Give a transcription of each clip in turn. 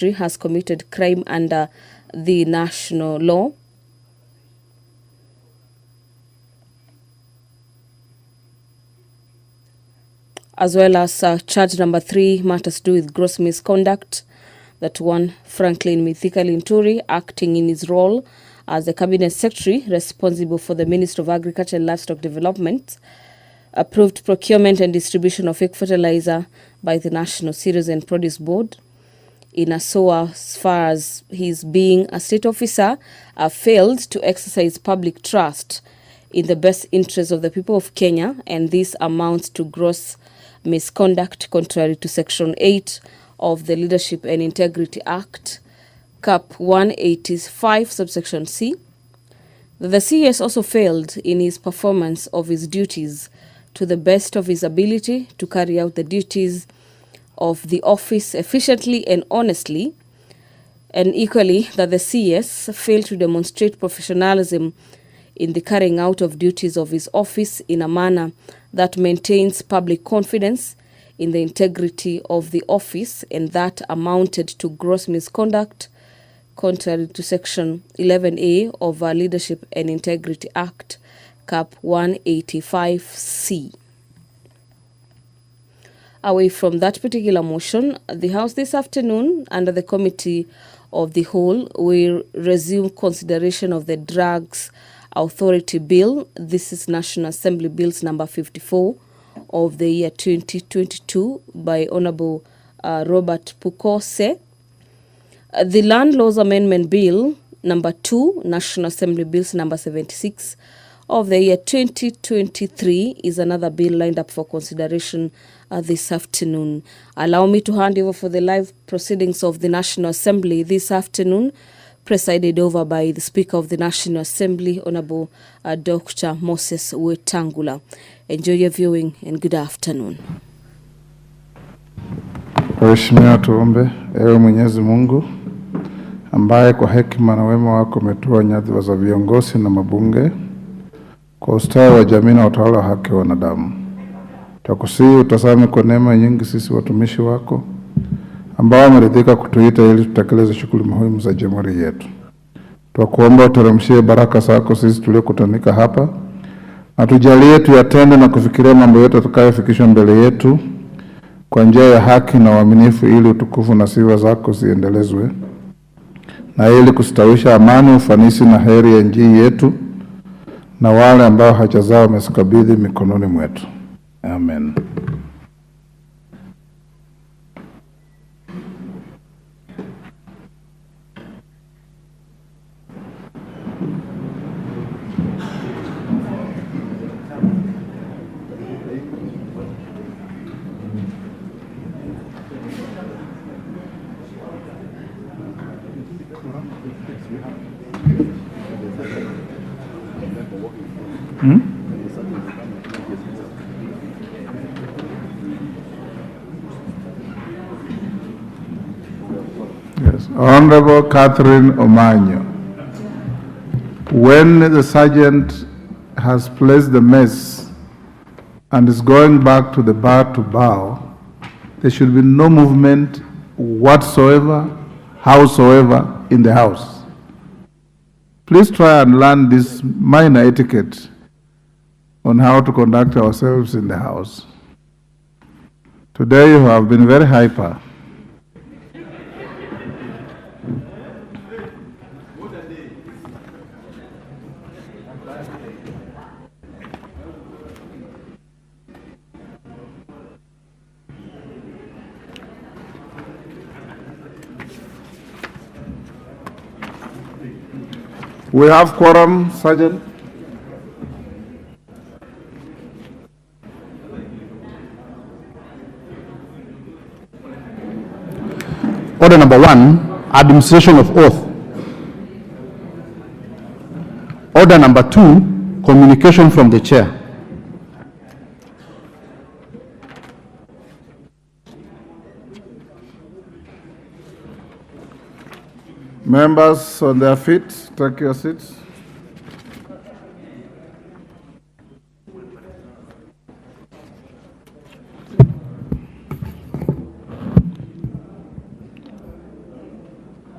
has committed crime under the national law. As well as charge number 3 matters to do with gross misconduct. That one, Franklin Mithika Linturi, acting in his role as the Cabinet Secretary responsible for the Ministry of Agriculture and Livestock Development, approved procurement and distribution of fake fertilizer by the National Cereals and Produce Board. In as far as his being a state officer, failed to exercise public trust in the best interest of the people of Kenya, and this amounts to gross misconduct contrary to Section 8 of the Leadership and Integrity Act, Cap 185, subsection C. The CS also failed in his performance of his duties to the best of his ability to carry out the duties of the office efficiently and honestly, and equally that the CS failed to demonstrate professionalism in the carrying out of duties of his office in a manner that maintains public confidence in the integrity of the office, and that amounted to gross misconduct contrary to Section 11A of our Leadership and Integrity Act, Cap 185C. Away from that particular motion, the House this afternoon, under the Committee of the Whole, will resume consideration of the Drugs Authority Bill. This is National Assembly Bills number 54 of the year 2022 by Honorable Robert Pukose. The Land Laws Amendment Bill number 2, National Assembly Bills number 76 of the year 2023 is another bill lined up for consideration this afternoon. Allow me to hand over for the live proceedings of the National Assembly this afternoon, presided over by the Speaker of the National Assembly, Honorable Dr. Moses Wetangula. Enjoy your viewing and good afternoon. Waheshimiwa, tuombe. Ewe Mwenyezi Mungu ambaye kwa hekima na wema wako umetoa nyadhifa za viongozi na mabunge kwa ustawi wa jamii na utawala wa haki wa wanadamu, tukusihi utazame kwa neema nyingi sisi watumishi wako ambao wameridhika kutuita ili tutekeleze shughuli muhimu za jamhuri yetu. Tunakuomba uteremshie baraka zako sisi tuliokutanika hapa, na tujalie tuyatende na kufikiria mambo yote tutakayofikishwa mbele yetu kwa njia ya haki na uaminifu, ili utukufu na sifa zako ziendelezwe, na ili kustawisha amani, ufanisi na heri ya nchi yetu na wale ambao haja zao wamesikabidhi mikononi mwetu. Amen. Yes, Honorable Catherine Omanyo. When the sergeant has placed the mess and is going back to the bar to bow, there should be no movement whatsoever, howsoever, in the house. Please try and learn this minor etiquette on how to conduct ourselves in the house. Today you have been very hyper. We have quorum, Sergeant. Order number 1, administration of oath. Order number 2, communication from the chair. Members on their feet, take your seats.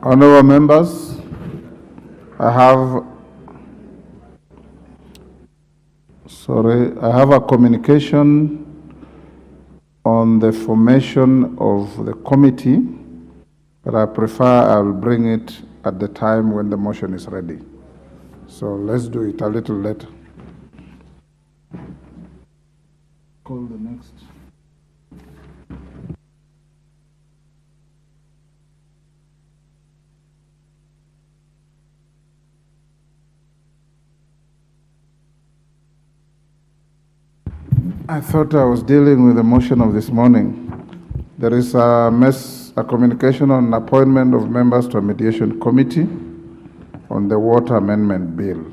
Honorable members, I have a communication on the formation of the committee, but I prefer I'll bring it at the time when the motion is ready. So let's do it a little later. Call the next. I thought I was dealing with the motion of this morning. There is a communication on appointment of members to a mediation committee on the water amendment bill.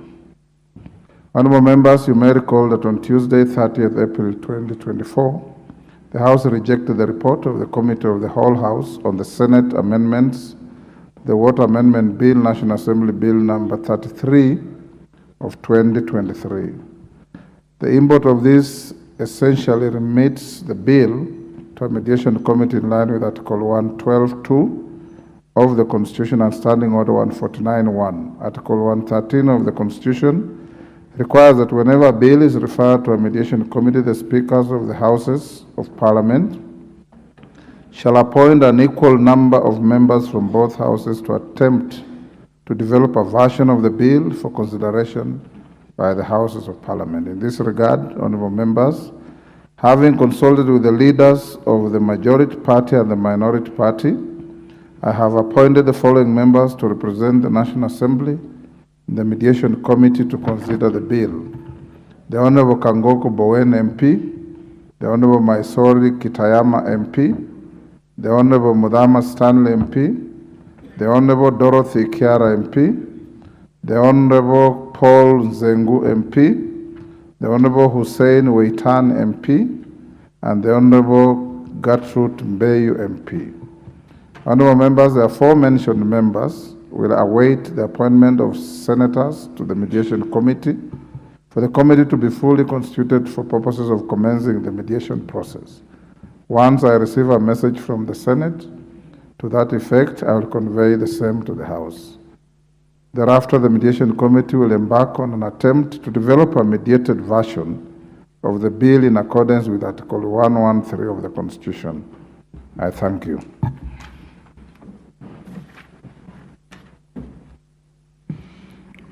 Honorable members, you may recall that on Tuesday, 30th April 2024, the House rejected the report of the Committee of the Whole House on the Senate amendments to the Water Amendment Bill, National Assembly Bill number 33 of 2023. The import of this essentially remits the bill to a mediation committee in line with Article 112(2) of the Constitution and Standing Order 149(1). Article 113 of the Constitution requires that whenever a bill is referred to a mediation committee, the speakers of the Houses of Parliament shall appoint an equal number of members from both houses to attempt to develop a version of the bill for consideration by the Houses of Parliament. In this regard, honorable members, having consulted with the leaders of the majority party and the minority party, I have appointed the following members to represent the National Assembly in the mediation committee to consider the bill: the Honorable Kangoko Bowen MP, the Honorable Maisori Kitayama MP, the Honorable Mudama Stanley MP, the Honorable Dorothy Kiara MP, the Honorable Paul Nzengu MP, the Honorable Hussein Weitan MP, and the Honorable Gertrude Mbeyu MP. Honorable members, the aforementioned members will await the appointment of senators to the mediation committee for the committee to be fully constituted for purposes of commencing the mediation process. Once I receive a message from the Senate to that effect, I will convey the same to the House. Thereafter, the mediation committee will embark on an attempt to develop a mediated version of the bill in accordance with Article 113 of the Constitution. I thank you.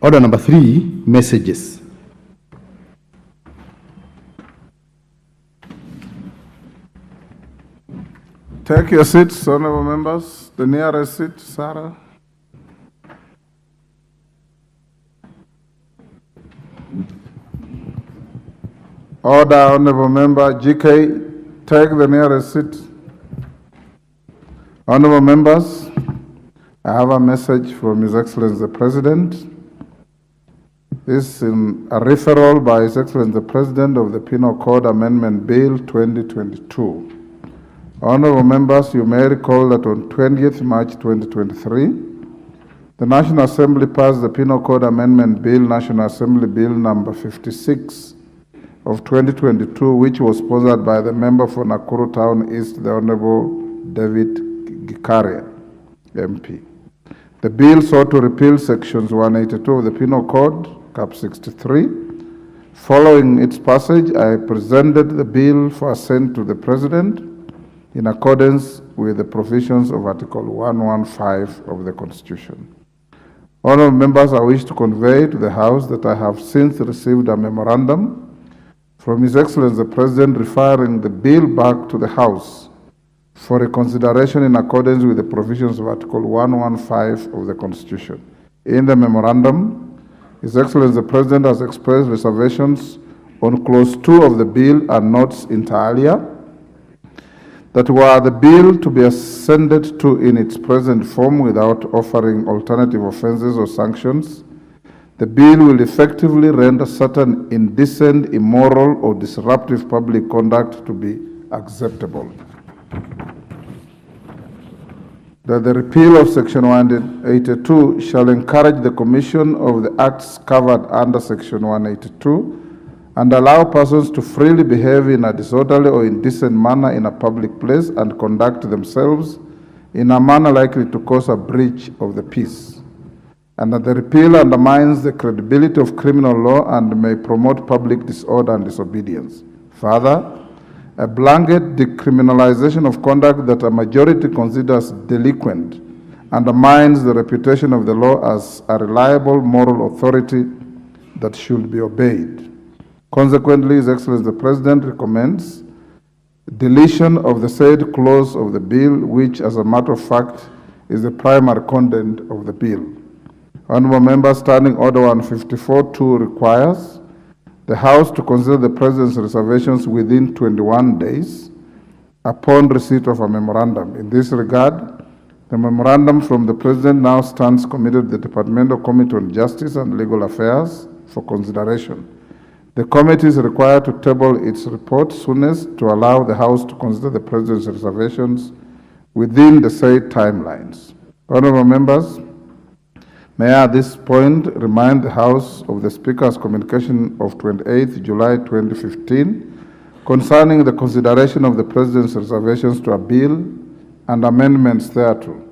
Order number 3, messages. Take your seats, honorable members. The nearest seat, Sarah. Order, honorable member. GK, take the nearest seat. Honorable members, I have a message from His Excellency the President. This is a referral by His Excellency the President of the Penal Code Amendment Bill 2022. Honorable members, you may recall that on 20th March 2023, the National Assembly passed the Penal Code Amendment Bill, National Assembly Bill number 56 of 2022, which was sponsored by the member for Nakuru Town East, the Honorable David Gikaria, MP. The bill sought to repeal sections 182 of the Penal Code, Cap 63. Following its passage, I presented the bill for assent to the President in accordance with the provisions of Article 115 of the Constitution. Honourable members, I wish to convey to the House that I have since received a memorandum from His Excellency the President referring the bill back to the House for reconsideration in accordance with the provisions of Article 115 of the Constitution. In the memorandum, His Excellency the President has expressed reservations on Clause 2 of the bill and notes inter alia that were the bill to be assented to in its present form without offering alternative offences or sanctions, the bill will effectively render certain indecent, immoral, or disruptive public conduct to be acceptable. That the repeal of Section 182 shall encourage the commission of the acts covered under Section 182 and allow persons to freely behave in a disorderly or indecent manner in a public place and conduct themselves in a manner likely to cause a breach of the peace, and that the repeal undermines the credibility of criminal law and may promote public disorder and disobedience. Further, a blanket decriminalization of conduct that a majority considers delinquent undermines the reputation of the law as a reliable moral authority that should be obeyed. Consequently, His Excellency the President recommends deletion of the said clause of the bill, which, as a matter of fact, is the primary content of the bill. Honorable Members, Standing Order 154-2 requires the House to consider the President's reservations within 21 days upon receipt of a memorandum. In this regard, the memorandum from the President now stands committed to the Departmental Committee on Justice and Legal Affairs for consideration. The committee is required to table its report soonest to allow the House to consider the President's reservations within the said timelines. Honorable Members, may I at this point remind the House of the Speaker's communication of 28th July 2015 concerning the consideration of the President's reservations to a bill and amendments thereto.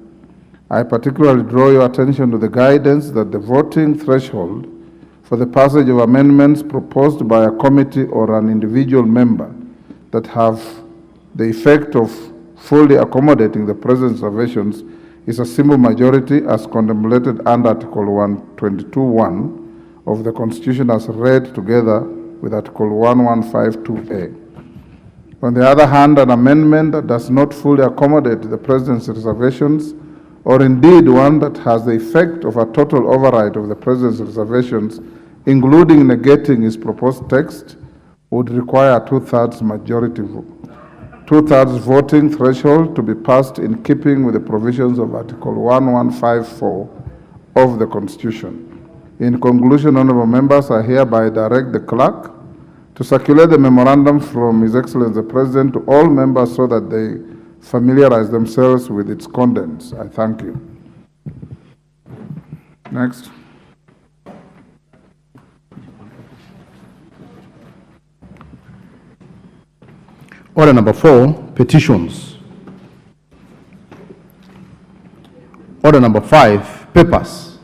I particularly draw your attention to the guidance that the voting threshold for the passage of amendments proposed by a committee or an individual member that have the effect of fully accommodating the President's reservations is a simple majority as contemplated under Article 122(1) of the Constitution as read together with Article 1152A. On the other hand, an amendment that does not fully accommodate the President's reservations, or indeed one that has the effect of a total override of the President's reservations, including negating his proposed text, would require a two-thirds majority vote. Two-thirds voting threshold to be passed in keeping with the provisions of Article 1154 of the Constitution. In conclusion, honorable members, I hereby direct the clerk to circulate the memorandum from His Excellency the President to all members so that they familiarize themselves with its contents. I thank you. Next. Order number 4, petitions. Order number 5, papers.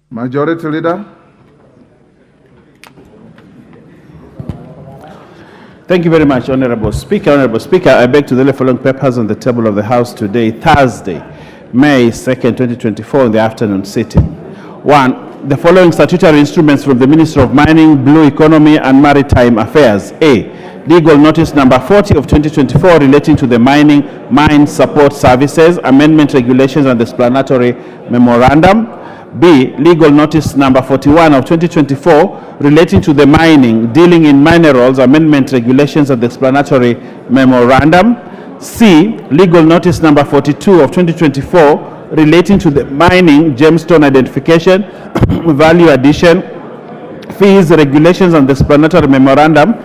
Majority Leader. Thank you very much, Honorable Speaker. Honorable Speaker, I beg to lay the following papers on the table of the House today, Thursday, May 2nd, 2024, in the afternoon sitting. 1. The following statutory instruments from the Ministry of Mining, Blue Economy and Maritime Affairs. A. Legal Notice Number 40 of 2024 relating to the Mining Mine Support Services, Amendment Regulations and Explanatory Memorandum. B. Legal Notice Number 41 of 2024 relating to the mining, dealing in minerals, Amendment Regulations and Explanatory Memorandum. C. Legal Notice Number 42 of 2024 relating to the mining, gemstone identification, value addition, fees, regulations and explanatory memorandum.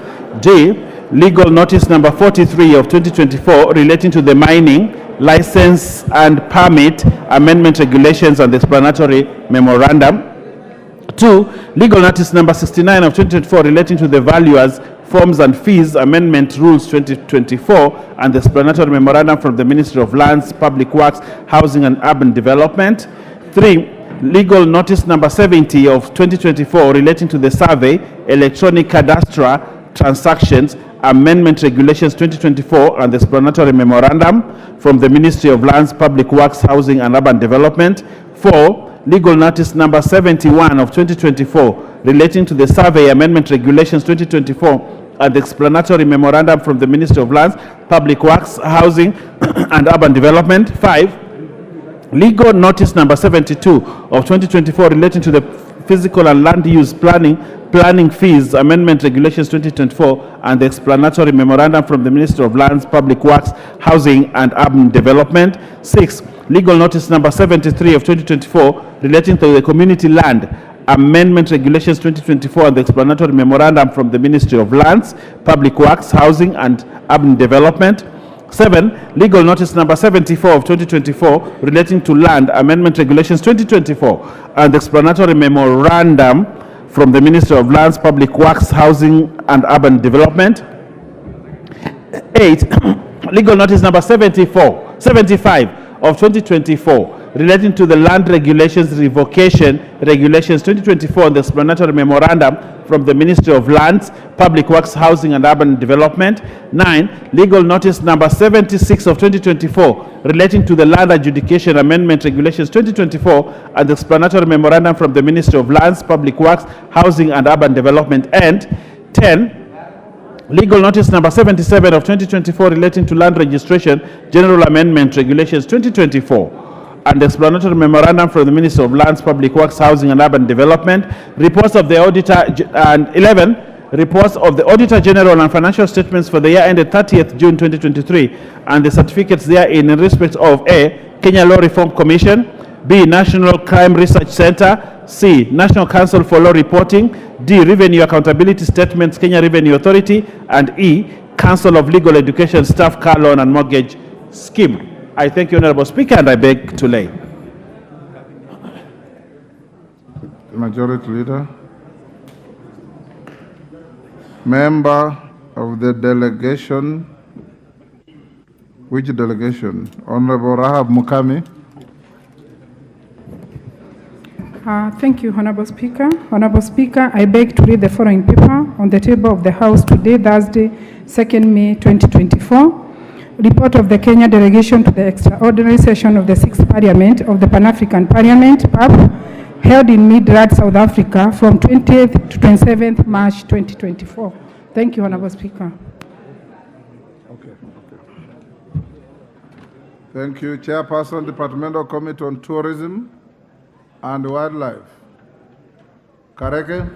D. Legal Notice Number 43 of 2024 relating to the mining, license and permit, amendment regulations and explanatory memorandum. 2. Legal Notice Number 69 of 2024 relating to the valuers, forms and fees, amendment rules 2024 and the explanatory memorandum from the Ministry of Lands, Public Works, Housing and Urban Development. 3. Legal Notice Number 70 of 2024 relating to the survey, electronic cadastral transactions, amendment regulations 2024 and the explanatory memorandum from the Ministry of Lands, Public Works, Housing and Urban Development. 4. Legal Notice Number 71 of 2024 relating to the survey, amendment regulations 2024 and the explanatory memorandum from the Ministry of Lands, Public Works, Housing and Urban Development. 5. Legal Notice Number 72 of 2024 relating to the physical and land use planning fees, amendment regulations 2024 and the explanatory memorandum from the Ministry of Lands, Public Works, Housing and Urban Development. 6. Legal Notice Number 73 of 2024 relating to the community land, amendment regulations 2024 and the explanatory memorandum from the Ministry of Lands, Public Works, Housing and Urban Development. 7. Legal Notice Number 74 of 2024 relating to land, amendment regulations 2024 and the explanatory memorandum from the Ministry of Lands, Public Works, Housing and Urban Development. 8. Legal notice number 75 of 2024 relating to the land regulations revocation regulations 2024 and the explanatory memorandum from the Ministry of Lands, Public Works, Housing and Urban Development. 9. Legal notice number 76 of 2024 relating to the land adjudication amendment regulations 2024 and the explanatory memorandum from the Ministry of Lands, Public Works, Housing and Urban Development. And 10. Legal notice number 77 of 2024 relating to land registration general amendment regulations 2024 and explanatory memorandum from the Ministry of Lands, Public Works, Housing and Urban Development. Reports of the auditor and 11. Reports of the Auditor General and financial statements for the year ended 30th June 2023 and the certificates therein in respect of A. Kenya Law Reform Commission, B. National Crime Research Center, C. National Council for Law Reporting, D. Revenue Accountability Statements, Kenya Revenue Authority, and E. Council of Legal Education Staff Car Loan and Mortgage Scheme. I thank you, Honorable Speaker, and I beg to lay. The Majority Leader. Member of the delegation. Which delegation? Honorable Rahab Mukami. Thank you, Honorable Speaker. Honorable Speaker, I beg to read the following paper on the table of the House today, Thursday, 2nd May 2024. Report of the Kenya delegation to the extraordinary session of the 6th Parliament of the Pan-African Parliament, PAP, held in Midrand, South Africa from 20th to 27th March 2024. Thank you, Honorable Speaker. Okay. Thank you, Chairperson, Departmental Committee on Tourism and Wildlife. Kareke.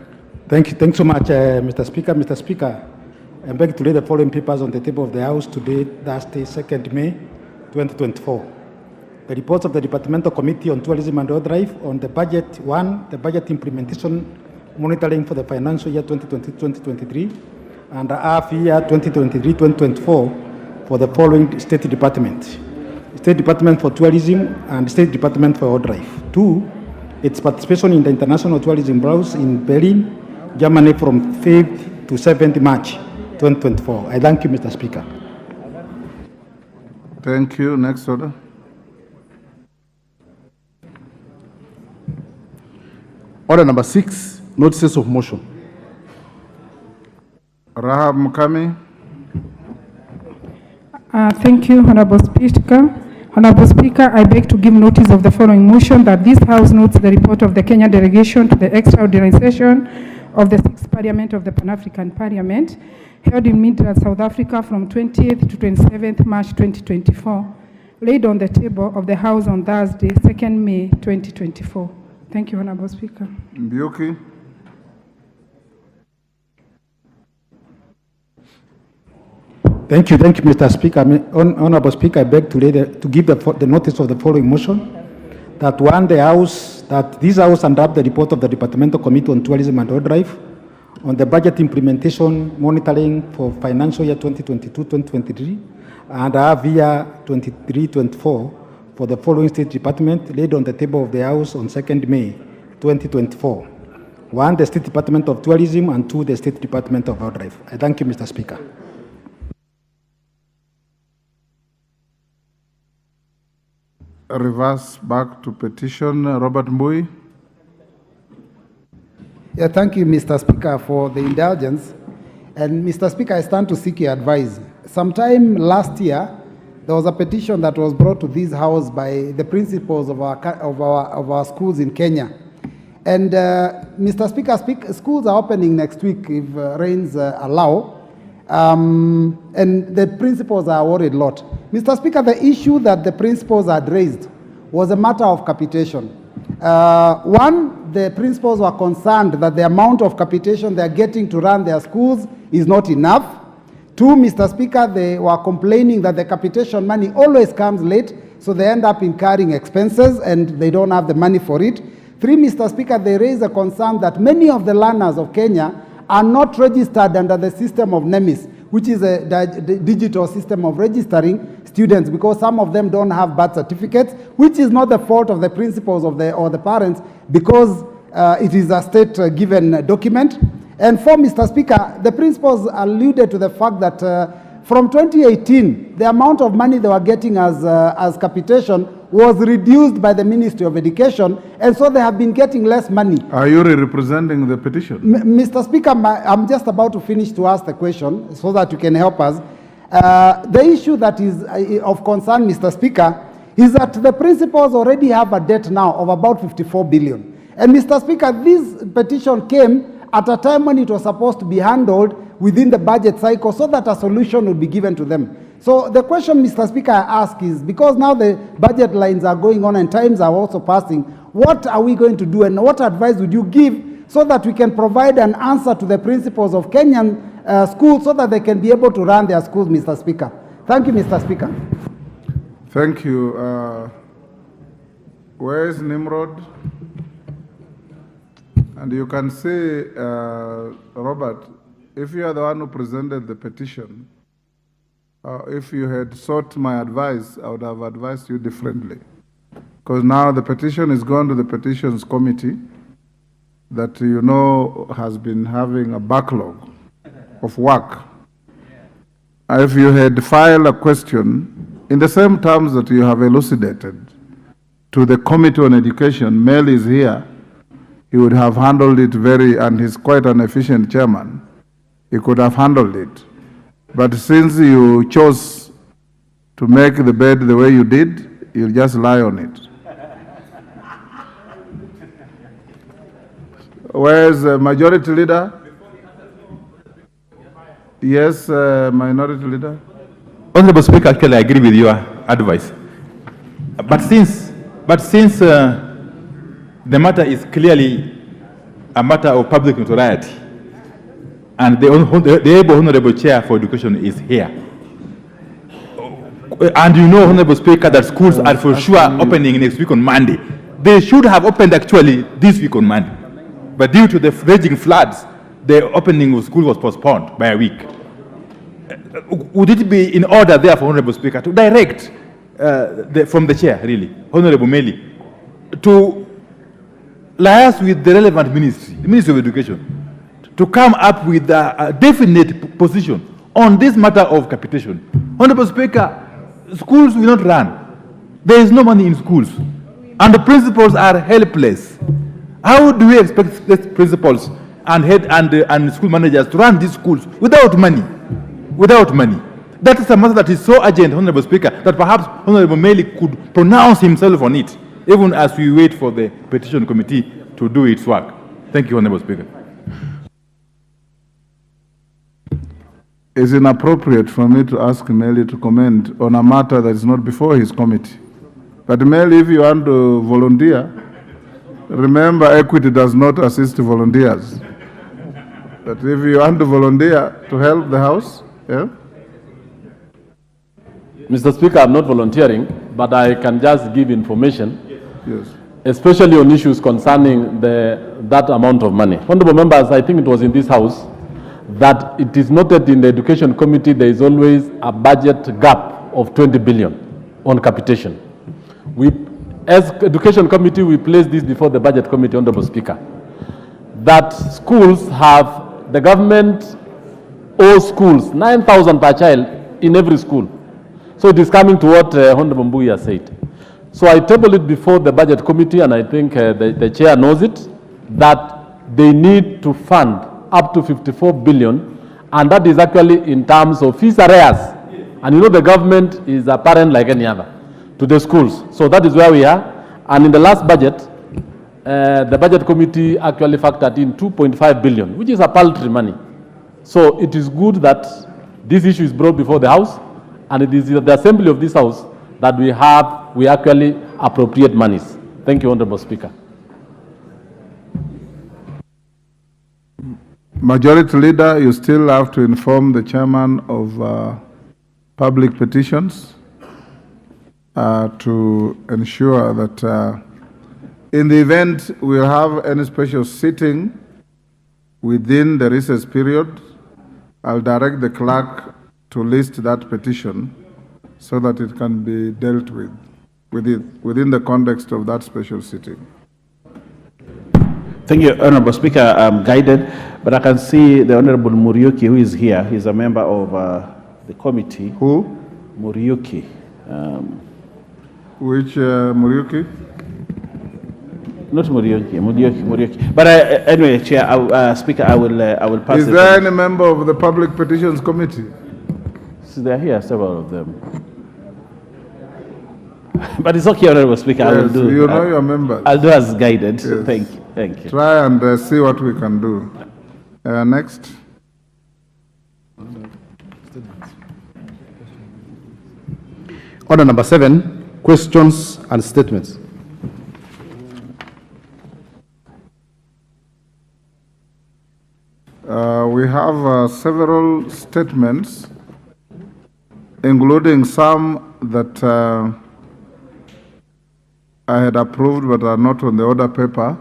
Thanks so much, Mr. Speaker. Mr. Speaker, I beg to read the following papers on the table of the House today, Thursday, 2nd May 2024. The reports of the Departmental Committee on Tourism and Wildlife on the budget, 1, the budget implementation monitoring for the financial year 2022-2023, and the half year 2023-2024 for the following state departments. State Department for Tourism and State Department for Wildlife. 2, its participation in the International Tourism Browse in Berlin, Germany from 5th to 7th March 2024. I thank you, Mr. Speaker. Thank you. Next order. Order number 6, notices of motion. Rahab Mukami. Thank you, Honorable Speaker. Honorable Speaker, I beg to give notice of the following motion that this House notes the report of the Kenya delegation to the extraordinary session of the 6th Parliament of the Pan-African Parliament, held in Midrand, South Africa from 20th to 27th March 2024, laid on the table of the House on Thursday, 2nd May 2024. Thank you, Honorable Speaker. Mbiuki. Thank you, Mr. Speaker. Honorable Speaker, I beg to give the notice of the following motion that 1, this House adopt the report of the Departmental Committee on Tourism and Wildlife on the budget implementation monitoring for financial year 2022-2023 and half year 23-24 for the following state department laid on the table of the House on 2nd May 2024. 1, the State Department of Tourism, and 2, the State Department of Wildlife. I thank you, Mr. Speaker. Reverse back to petition. Robert Mbui. Yeah, thank you, Mr. Speaker, for the indulgence. And Mr. Speaker, I stand to seek your advice. Sometime last year, there was a petition that was brought to this House by the principals of our schools in Kenya. And Mr. Speaker, schools are opening next week if rains allow. And the principals are worried a lot. Mr. Speaker, the issue that the principals had raised was a matter of capitation. 1, the principals were concerned that the amount of capitation they're getting to run their schools is not enough. 2, Mr. Speaker, they were complaining that the capitation money always comes late, so they end up incurring expenses and they don't have the money for it. 3, Mr. Speaker, they raise a concern that many of the learners of Kenya are not registered under the system of NEMIS, which is a digital system of registering students, because some of them don't have birth certificates, which is not the fault of the principals or the parents, because it is a state-given document. And 4, Mr. Speaker, the principals alluded to the fact that from 2018, the amount of money they were getting as capitation was reduced by the Ministry of Education, and so they have been getting less money. Are you representing the petition? Mr. Speaker, I'm just about to finish to ask the question so that you can help us. The issue that is of concern, Mr. Speaker, is that the principals already have a debt now of about 54 billion. And Mr. Speaker, this petition came at a time when it was supposed to be handled within the budget cycle so that a solution would be given to them. So the question, Mr. Speaker, I ask is, because now the budget lines are going on and times are also passing, what are we going to do and what advice would you give so that we can provide an answer to the principals of Kenyan schools so that they can be able to run their schools, Mr. Speaker? Thank you, Mr. Speaker. Thank you. Where is Nimrod? And you can say, Robert, if you are the one who presented the petition, if you had sought my advice, I would have advised you differently. Because now the petition is gone to the petitions committee that you know has been having a backlog of work. If you had filed a question in the same terms that you have elucidated to the Committee on Education, Mel is here, he would have handled it and he's quite an efficient chairman. He could have handled it. But since you chose to make the bed the way you did, you'll just lie on it. Where's the Majority Leader? Yes, Minority Leader. Honorable Speaker, actually I agree with your advice. But since the matter is clearly a matter of public notoriety, and the able Honorable Chair for Education is here, and you know, Honorable Speaker, that schools are for sure opening next week on Monday. They should have opened actually this week on Monday, but due to the raging floods, the opening of school was postponed by a week. Would it be in order, therefore, Honorable Speaker, to direct from the chair, really, Honorable Meli, to liaise with the relevant ministry, the Ministry of Education, to come up with a definite position on this matter of capitation? Honorable Speaker, schools will not run. There is no money in schools, and the principals are helpless. How do we expect the principals and and school managers to run these schools without money? Without money. That is a matter that is so urgent, Honorable Speaker, that perhaps Honorable Meli could pronounce himself on it, even as we wait for the petition committee to do its work. Thank you, Honorable Speaker. It's inappropriate for me to ask Meli to comment on a matter that is not before his committee. But Meli, if you want to volunteer, remember Equity does not assist volunteers. But if you want to volunteer to help the House, yeah? Mr. Speaker, I'm not volunteering, but I can just give information, Yes. especially on issues concerning that amount of money. Honorable members, I think it was in this House that it is noted in the Education Committee there is always a budget gap of 20 billion on capitation. As Education Committee, we place this before the Budget Committee, Honorable Speaker, that schools have, the government owes schools 9,000 per child in every school. So it is coming to what Honorable Mbuya said. So I tabled it before the Budget Committee, and I think the chair knows it, that they need to fund up to 54 billion, and that is actually in terms of fees arrears. And you know the government is a parent like any other to the schools. So that is where we are. And in the last budget, the Budget Committee actually factored in 2.5 billion, which is a paltry money. So it is good that this issue is brought before the House, and it is the assembly of this House that we actually appropriate monies. Thank you, Honorable Speaker. Majority Leader, you still have to inform the chairman of public petitions to ensure that in the event we'll have any special sitting within the recess period, I'll direct the clerk to list that petition so that it can be dealt with within the context of that special sitting. Thank you, Honorable Speaker. I'm guided, but I can see the Honorable Muriuki, who is here. He's a member of the committee. Who? Muriuki. Which Muriuki? Not Muriuki. But anyway, Chair, Speaker, I will pass. Is there any member of the Public Petitions Committee? So there are here several of them. But it's okay, Honorable Speaker. Yes, I will do. You know your members. I'll do as guided. Yes. Thank you. Try and see what we can do. Next. Order number 7, questions and statements. We have several statements, including some that I had approved but are not on the order paper.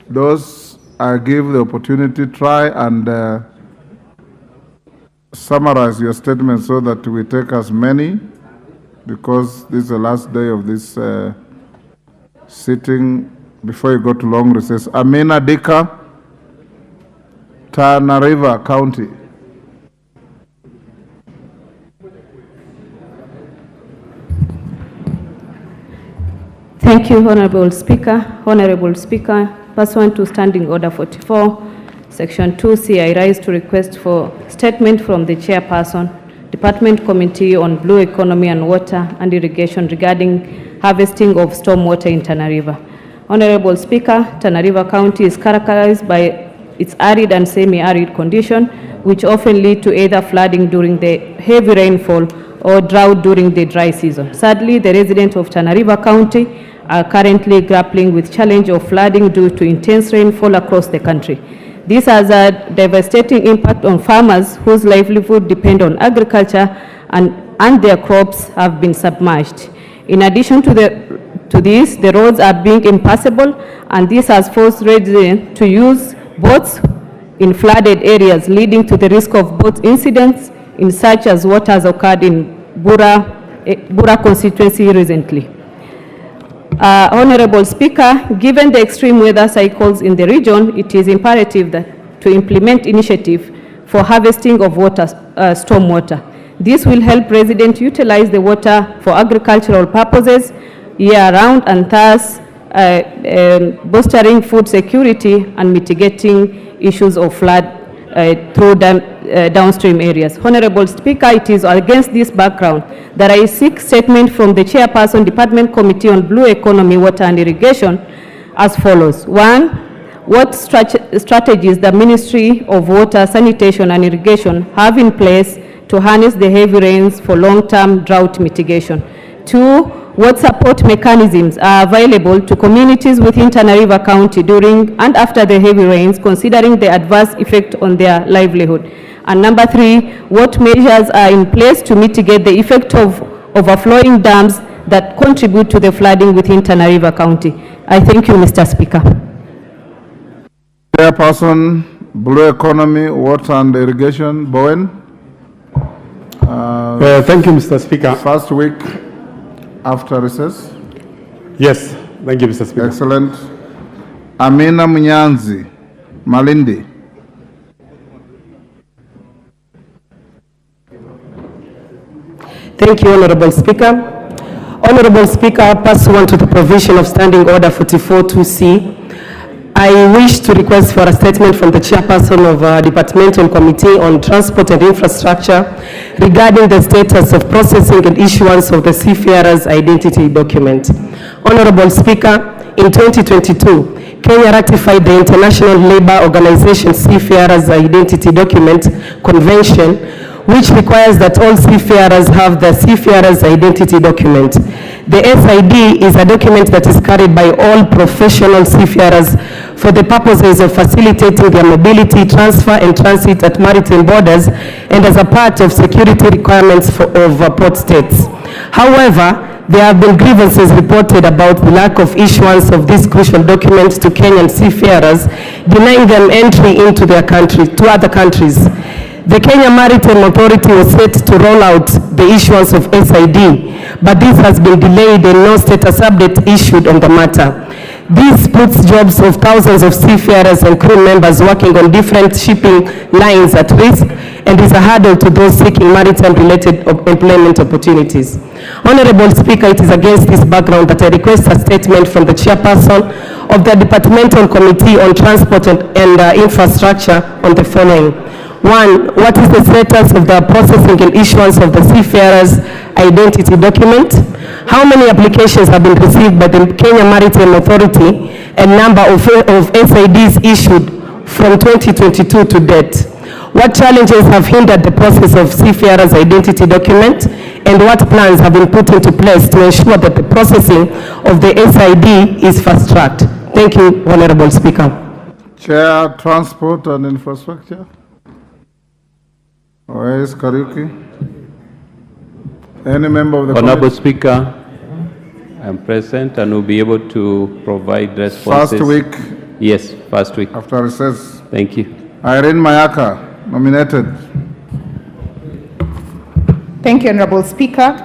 Those I give the opportunity, try and summarize your statement so that we take as many, because this is the last day of this sitting before you go to long recess. Amina Dika, Tana River County. Thank you, Honorable Speaker. Honorable Speaker, pursuant to Standing Order 44, Section 2C, I rise to request for statement from the Chairperson, Department Committee on Blue Economy and Water and Irrigation regarding harvesting of stormwater in Tana River. Honorable Speaker, Tana River County is characterized by its arid and semi-arid condition, which often lead to either flooding during the heavy rainfall or drought during the dry season. Sadly, the residents of Tana River County are currently grappling with challenge of flooding due to intense rainfall across the country. This has a devastating impact on farmers whose livelihood depend on agriculture and their crops have been submerged. In addition to this, the roads are being impassable, and this has forced residents to use boats in flooded areas, leading to the risk of boat incidents in such as what has occurred in Bura constituency recently. Honorable Speaker, given the extreme weather cycles in the region, it is imperative to implement initiative for harvesting of water, stormwater. This will help residents utilize the water for agricultural purposes year-round and thus bolstering food security and mitigating issues of flood through downstream areas. Honorable Speaker, it is against this background that I seek statement from the Chairperson, Department Committee on Blue Economy, Water and Irrigation as follows. 1, what strategies the Ministry of Water, Sanitation and Irrigation have in place to harness the heavy rains for long-term drought mitigation? 2, what support mechanisms are available to communities within Tana River County during and after the heavy rains, considering the adverse effect on their livelihood? And number 3, what measures are in place to mitigate the effect of overflowing dams that contribute to the flooding within Tana River County? I thank you, Mr. Speaker. Chairperson, Blue Economy, Water and Irrigation, Bowen. Thank you, Mr. Speaker. First week after recess. Yes, thank you, Mr. Speaker. Excellent. Amina Munyanzi, Malindi. Thank you, Honorable Speaker. Honorable Speaker, pursuant to the provision of Standing Order 44-2C, I wish to request for a statement from the Chairperson of Departmental Committee on Transport and Infrastructure regarding the status of processing and issuance of the seafarer's identity document. Honorable Speaker, in 2022, Kenya ratified the International Labour Organization Seafarer's Identity Document Convention, which requires that all seafarers have the seafarer's identity document. The SID is a document that is carried by all professional seafarers for the purposes of facilitating their mobility, transfer, and transit at maritime borders, and as a part of security requirements of port states. However, there have been grievances reported about the lack of issuance of these crucial documents to Kenyan seafarers, denying them entry into their country, to other countries. The Kenya Maritime Authority was set to roll out the issuance of SID, but this has been delayed and no status update issued on the matter. This puts jobs of thousands of seafarers and crew members working on different shipping lines at risk and is a hurdle to those seeking maritime-related employment opportunities. Honorable Speaker, it is against this background that I request a statement from the chairperson of the Departmental Committee on Transport and Infrastructure on the following. 1. What is the status of the processing and issuance of the seafarer's identity document? How many applications have been received by the Kenya Maritime Authority and number of SIDs issued from 2022 to date? What challenges have hindered the process of seafarer's identity document, and what plans have been put into place to ensure that the processing of the SID is fast-tracked? Thank you, Honorable Speaker. Chair, Transport and Infrastructure. Where's Kariuki? Any member of the Honorable committee? Speaker, I'm present and will be able to provide responses. First week. Yes, first week. After recess. Thank you. Irene Mayaka, nominated. Thank you, Honorable Speaker.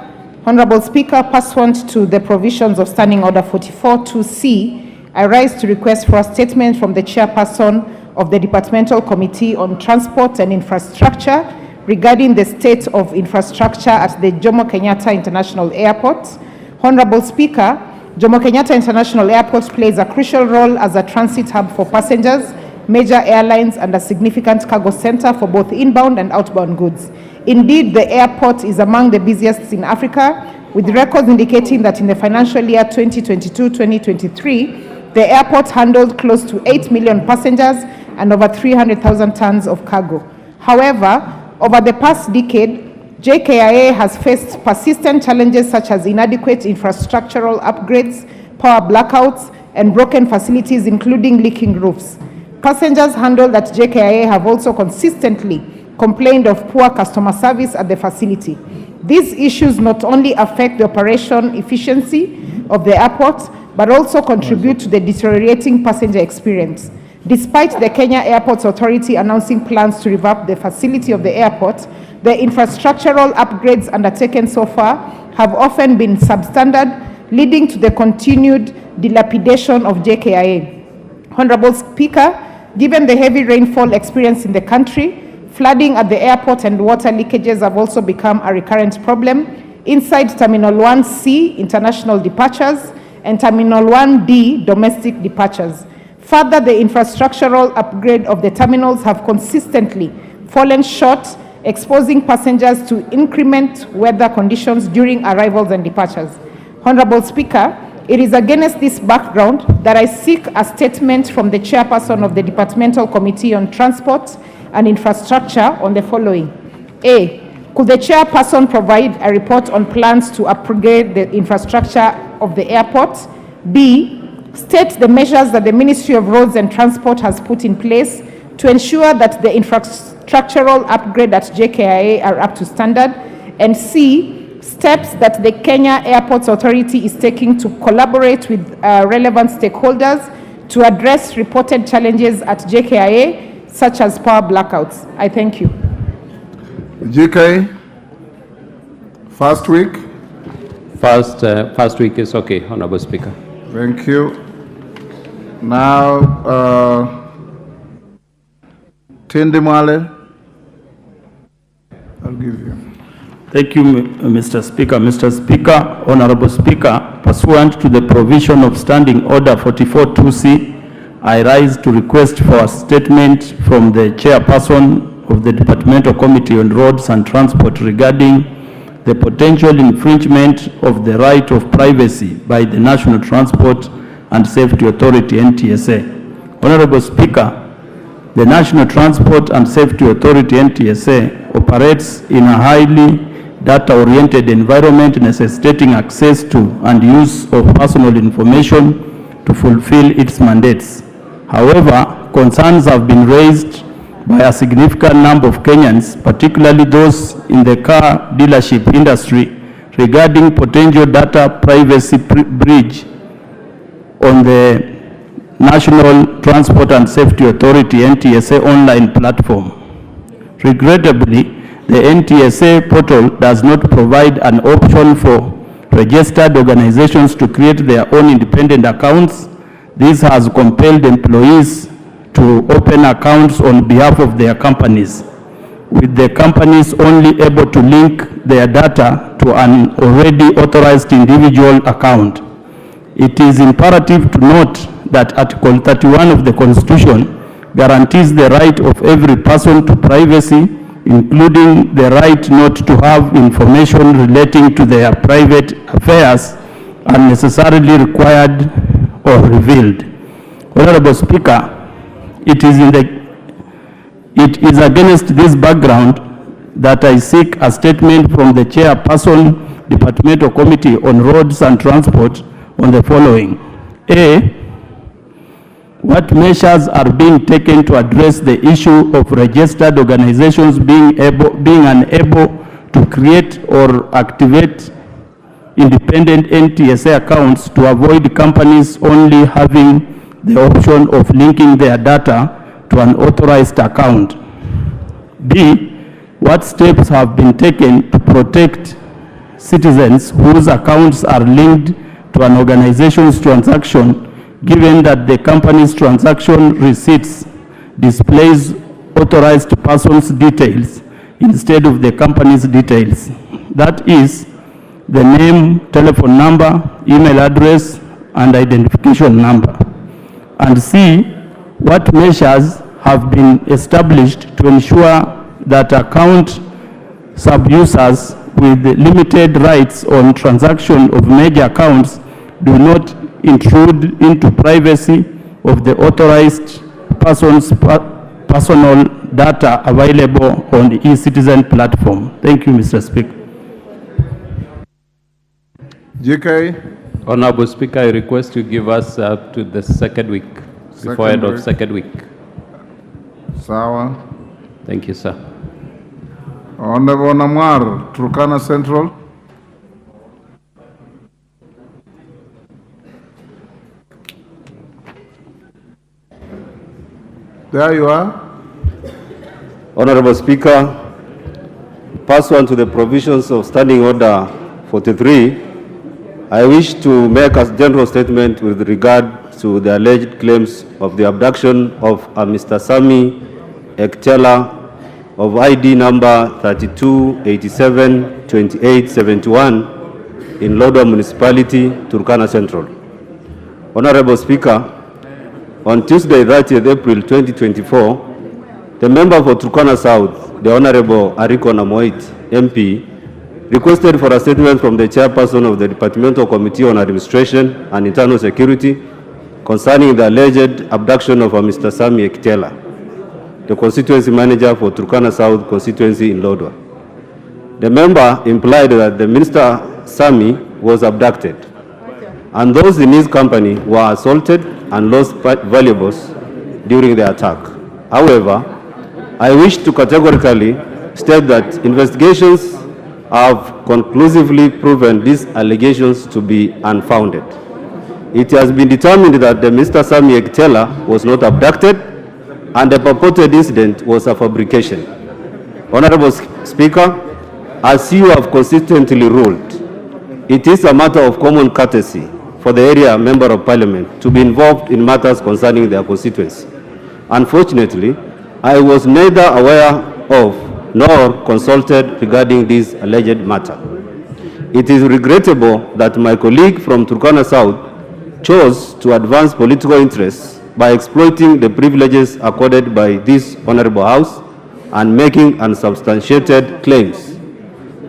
Honorable Speaker, pursuant to the provisions of Standing Order 44-2C, I rise to request for a statement from the chairperson of the Departmental Committee on Transport and Infrastructure regarding the state of infrastructure at the Jomo Kenyatta International Airport. Honorable Speaker, Jomo Kenyatta International Airport plays a crucial role as a transit hub for passengers, major airlines, and a significant cargo center for both inbound and outbound goods. Indeed, the airport is among the busiest in Africa, with records indicating that in the financial year 2022-2023, the airport handled close to 8 million passengers and over 300,000 tons of cargo. However, over the past decade, JKIA has faced persistent challenges such as inadequate infrastructural upgrades, power blackouts, and broken facilities, including leaking roofs. Passengers handled at JKIA have also consistently complained of poor customer service at the facility. These issues not only affect the operation efficiency of the airport, but also contribute to the deteriorating passenger experience. Despite the Kenya Airports Authority announcing plans to revamp the facility of the airport, the infrastructural upgrades undertaken so far have often been substandard, leading to the continued dilapidation of JKIA. Honorable Speaker, given the heavy rainfall experienced in the country, flooding at the airport and water leakages have also become a recurrent problem inside Terminal 1C, international departures, and Terminal 1D, domestic departures. Further, the infrastructural upgrade of the terminals have consistently fallen short, exposing passengers to inclement weather conditions during arrivals and departures. Honorable Speaker, it is against this background that I seek a statement from the chairperson of the Departmental Committee on Transport and Infrastructure on the following. A, could the chairperson provide a report on plans to upgrade the infrastructure of the airport? B, state the measures that the Ministry of Roads and Transport has put in place to ensure that the infrastructural upgrade at JKIA are up to standard. And C, steps that the Kenya Airports Authority is taking to collaborate with relevant stakeholders to address reported challenges at JKIA, such as power blackouts. I thank you. GK, first week. First week is okay, Honorable Speaker. Thank you. Now, Tindi Mwale, I'll give you. Thank you, Mr. Speaker. Mr. Speaker, Honorable Speaker, pursuant to the provision of Standing Order 44-2C, I rise to request for a statement from the chairperson of the Departmental Committee on Roads and Transport regarding the potential infringement of the right of privacy by the National Transport and Safety Authority, NTSA. Honorable Speaker, the National Transport and Safety Authority, NTSA, operates in a highly data-oriented environment necessitating access to and use of personal information to fulfill its mandates. However, concerns have been raised by a significant number of Kenyans, particularly those in the car dealership industry, regarding potential data privacy breach on the National Transport and Safety Authority (NTSA) online platform. Regrettably, the NTSA portal does not provide an option for registered organizations to create their own independent accounts This has compelled employees to open accounts on behalf of their companies, with the companies only able to link their data to an already authorized individual account. It is imperative to note that Article 31 of the Constitution guarantees the right of every person to privacy, including the right not to have information relating to their private affairs unnecessarily required or revealed. Honorable Speaker, it is against this background that I seek a statement from the Chairperson, Departmental Committee on Roads and Transport on the following. A, what measures are being taken to address the issue of registered organizations being unable to create or activate independent NTSA accounts to avoid companies only having the option of linking their data to an authorized account? B, what steps have been taken to protect citizens whose accounts are linked to an organization's transaction, given that the company's transaction receipts displays authorized person's details instead of the company's details? That is, the name, telephone number, email address, and identification number. And C, what measures have been established to ensure that account sub-users with limited rights on transaction of major accounts do not intrude into privacy of the authorized person's personal data available on the e-Citizen platform? Thank you, Mr. Speaker. GK. Honorable Speaker, I request you give us up to the second week, before end of second week. Sawa. Thank you, sir. Honorable Namwar, Turkana Central. There you are. Honorable Speaker, pursuant to the provisions of Standing Order 43, I wish to make a general statement with regard to the alleged claims of the abduction of Mr. Sami Ektela of ID number 32872871 in Lodwar Municipality, Turkana Central. Honorable Speaker, on Tuesday, 30th April 2024, the member for Turkana South, the Honorable Ariko Namoit, MP, requested for a statement from the Chairperson of the Departmental Committee on Administration and Internal Security concerning the alleged abduction of Mr. Sami Ektela, the constituency manager for Turkana South constituency in Lodwar. The member implied that the Minister Sami was abducted, and those in his company were assaulted and lost valuables during the attack. However, I wish to categorically state that investigations have conclusively proven these allegations to be unfounded. It has been determined that the Mr. Sami Ektela was not abducted and the purported incident was a fabrication. Honorable Speaker, as you have consistently ruled, it is a matter of common courtesy for the area member of parliament to be involved in matters concerning their constituency. Unfortunately, I was neither aware of nor consulted regarding this alleged matter. It is regrettable that my colleague from Turkana South chose to advance political interests by exploiting the privileges accorded by this Honorable House and making unsubstantiated claims.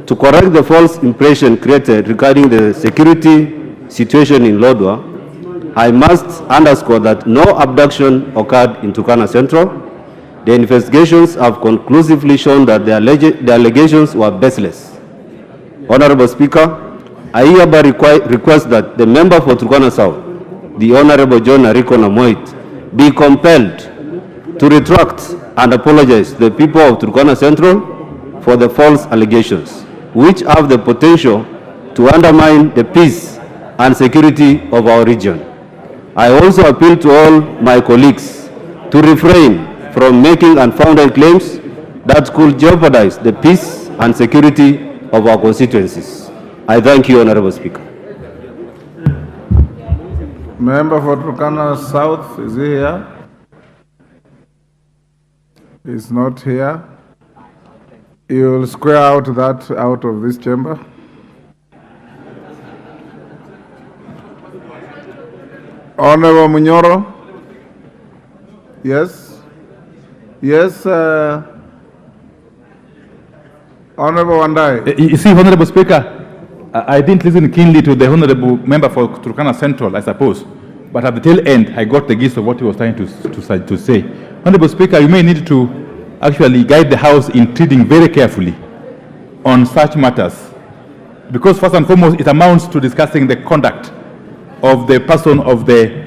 To correct the false impression created regarding the security situation in Lodwar, I must underscore that no abduction occurred in Turkana Central. The investigations have conclusively shown that the allegations were baseless. Honorable Speaker, I hereby request that the member for Turkana South, the Honorable John Ariko Namoit, be compelled to retract and apologize to the people of Turkana Central for the false allegations, which have the potential to undermine the peace and security of our region. I also appeal to all my colleagues to refrain from making unfounded claims that could jeopardize the peace and security of our constituencies. I thank you, Honorable Speaker. Member for Turkana South, is he here? He's not here. You'll square out that out of this chamber. Honorable Munyoro? Yes? Yes, Honorable Wandai. You see, Honorable Speaker, I didn't listen keenly to the Honorable Member for Turkana Central, I suppose. But at the tail end, I got the gist of what he was trying to say. Honorable Speaker, you may need to actually guide the House in treating very carefully on such matters. Because first and foremost, it amounts to discussing the conduct of the person of the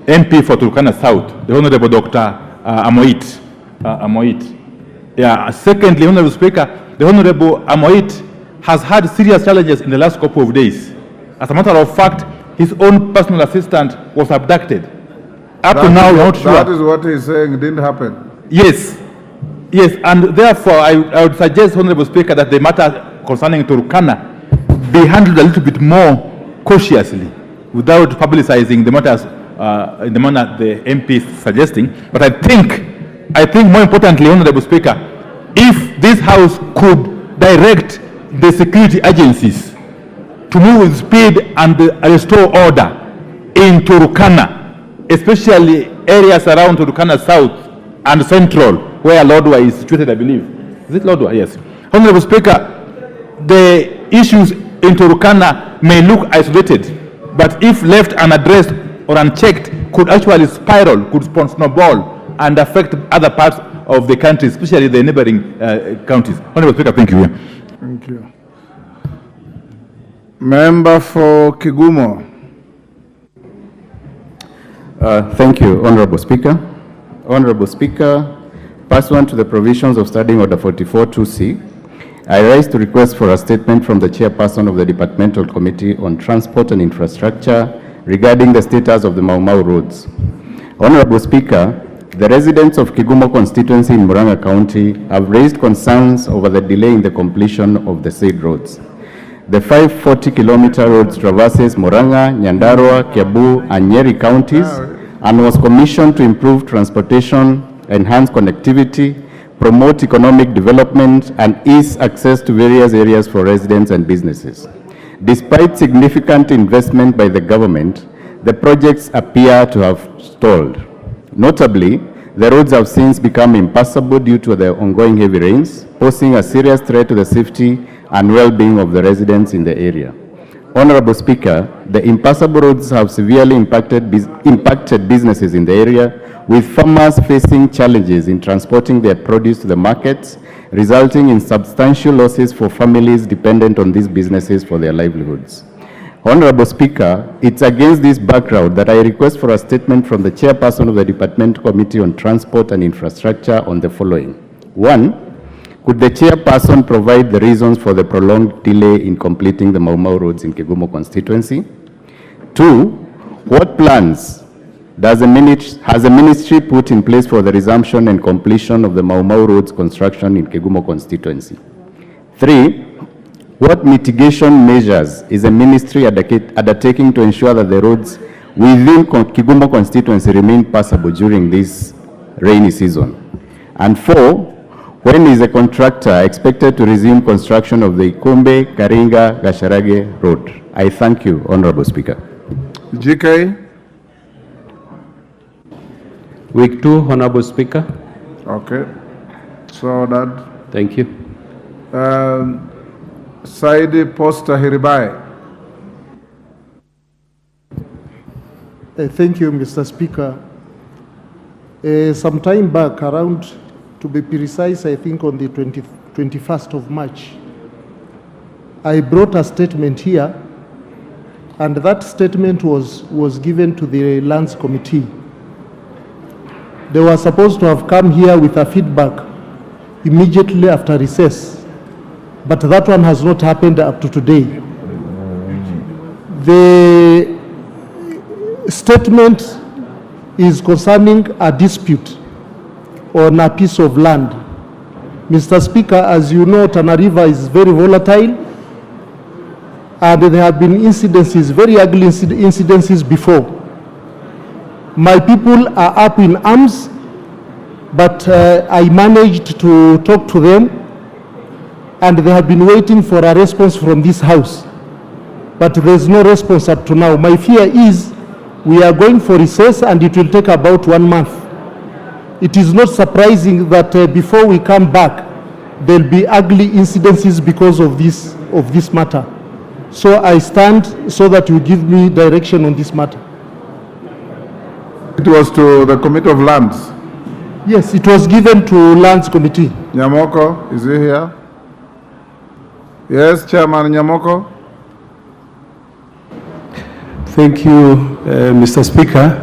MP for Turkana South, the Honorable Dr. Amoit. Yeah. Secondly, Honorable Speaker, the Honorable Amoit has had serious challenges in the last couple of days. As a matter of fact, his own personal assistant was abducted. Up to now, we're not sure. That is what he's saying didn't happen. Yes. Yes, and therefore, I would suggest, Honorable Speaker, that the matter concerning Turkana be handled a little bit more cautiously without publicizing the matters in the manner the MP is suggesting. But I think more importantly, Honorable Speaker, if this House could direct the security agencies to move with speed and restore order in Turkana, especially areas around Turkana South and Central, where Lodwar is situated, I believe. Is it Lodwar? Yes. Honorable Speaker, the issues in Turkana may look isolated, but if left unaddressed or unchecked, could actually spiral, could snowball and affect other parts of the country, especially the neighboring counties. Honorable Speaker, thank you. Thank you. Member for Kigumo. Thank you, Honorable Speaker. Honorable Speaker, pursuant to the provisions of Standing Order 44-2C, I rise to request for a statement from the Chairperson of the Departmental Committee on Transport and Infrastructure regarding the status of the Mau Mau roads. Honorable Speaker, the residents of Kigumo constituency in Murang'a County have raised concerns over the delay in the completion of the said roads. The 540-kilometer road traverses Murang'a, Nyandarua, Kiambu, and Nyeri counties and was commissioned to improve transportation, enhance connectivity, promote economic development, and ease access to various areas for residents and businesses. Despite significant investment by the government, the projects appear to have stalled. Notably, the roads have since become impassable due to the ongoing heavy rains, posing a serious threat to the safety and well-being of the residents in the area. Honorable Speaker, the impassable roads have severely impacted businesses in the area, with farmers facing challenges in transporting their produce to the markets, resulting in substantial losses for families dependent on these businesses for their livelihoods. Honorable Speaker, it's against this background that I request for a statement from the Chairperson of the Department Committee on Transport and Infrastructure on the following. 1. Could the Chairperson provide the reasons for the prolonged delay in completing the Mau Mau roads in Kigumo constituency? 2. What plans has the ministry put in place for the resumption and completion of the Mau Mau roads construction in Kigumo constituency? 3. What mitigation measures is the ministry undertaking to ensure that the roads within Kigumo constituency remain passable during this rainy season? And 4, when is the contractor expected to resume construction of the Ikombe, Karinga, Gasharage road? I thank you, Honorable Speaker. GK. Week 2, Honorable Speaker. Okay. So that. Thank you. Saidi Posta Hiribai. Thank you, Mr. Speaker. Some time back, around, to be precise, I think on the 21st of March, I brought a statement here, and that statement was given to the Lands Committee. They were supposed to have come here with a feedback immediately after recess, but that one has not happened up to today. The statement is concerning a dispute on a piece of land. Mr. Speaker, as you know, Tana River is very volatile, and there have been incidences, very ugly incidences before. My people are up in arms, but I managed to talk to them, and they have been waiting for a response from this house. But there's no response up to now. My fear is we are going for recess and it will take about 1 month. It is not surprising that before we come back, there'll be ugly incidences because of this matter. So I stand so that you give me direction on this matter. It was to the Committee of Lands. Yes, it was given to Lands Committee. Nyamoko, is he here? Yes, Chairman Nyamoko. Thank you, Mr. Speaker.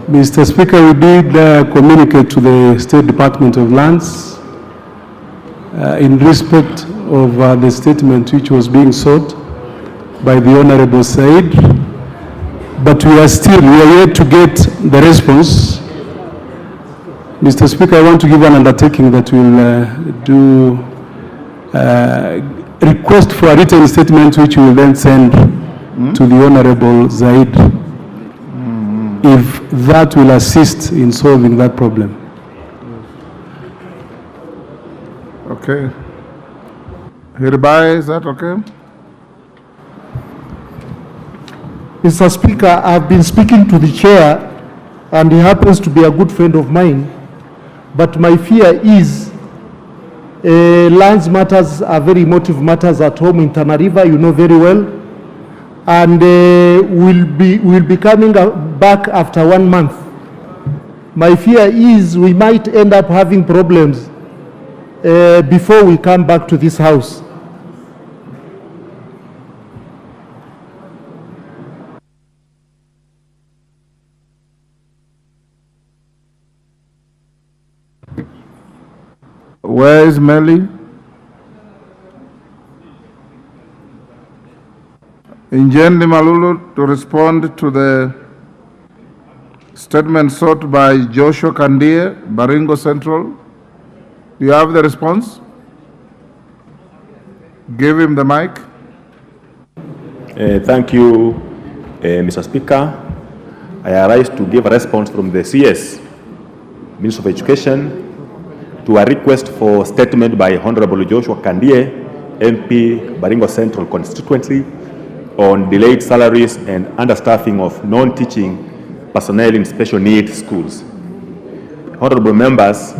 Mr. Speaker, we did communicate to the State Department of Lands in respect of the statement which was being sought by the Honorable Said, but we are yet to get the response. Mr. Speaker, I want to give an undertaking that we'll request for a written statement which we will then send to the Honorable Zaid, if that will assist in solving that problem. Okay. Hereby, is that okay? Mr. Speaker, I've been speaking to the chair, and he happens to be a good friend of mine, but my fear is lands matters are very emotive matters at home in Tana River, you know very well, and we'll be coming back after 1 month. My fear is we might end up having problems before we come back to this house. Where is Melly? Injendi Malulu to respond to the statement sought by Joshua Kandie, Baringo Central. Do you have the response? Give him the mic. Thank you, Mr. Speaker. I arise to give a response from the CS, Minister of Education, to a request for statement by Honorable Joshua Kandie, MP, Baringo Central constituency, on delayed salaries and understaffing of non-teaching personnel in special needs schools. Honorable members,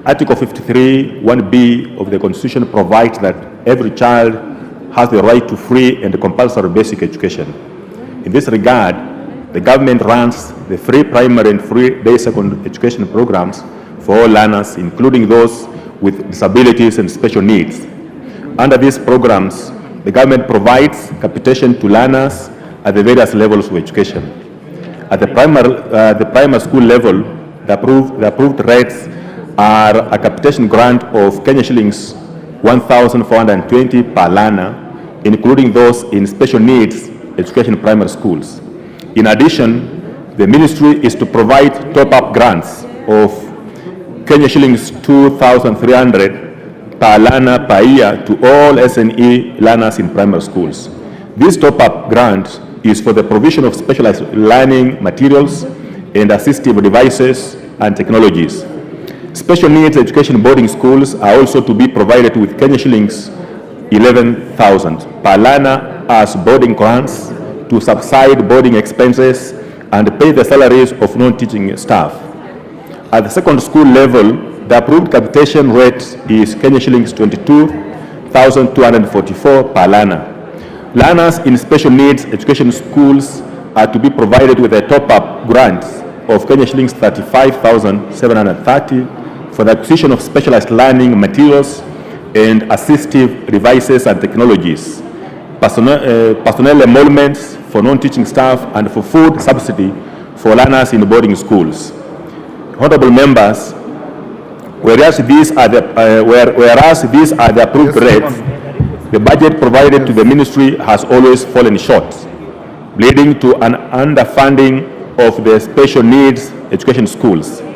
Article 53, 1B of the Constitution provides that every child has the right to free and compulsory basic education. In this regard, the government runs the free primary and free day secondary education programs for all learners, including those with disabilities and special needs. Under these programs, the government provides capitation to learners at the various levels of education. At the primary school level, the approved rates are a capitation grant of Kenya shillings 1,420 per learner, including those in special needs education primary schools. In addition, the ministry is to provide top-up grants of Kenya shillings 2,300 per learner per year to all SNE learners in primary schools. This top-up grant is for the provision of specialized learning materials and assistive devices and technologies. Special needs education boarding schools are also to be provided with Kenya shillings 11,000 per learner as boarding grants to subside boarding expenses and pay the salaries of non-teaching staff. At the second school level, the approved capitation rate is Kenya shillings 22,244 per learner. Learners in special needs education schools are to be provided with a top-up grant of Kenya shillings 35,730 for the acquisition of specialized learning materials and assistive devices and technologies, personnel emoluments for non-teaching staff, and for food subsidy for learners in boarding schools. Honorable members, whereas these are the approved rates, the budget provided to the ministry has always fallen short, leading to an underfunding of the special needs education schools.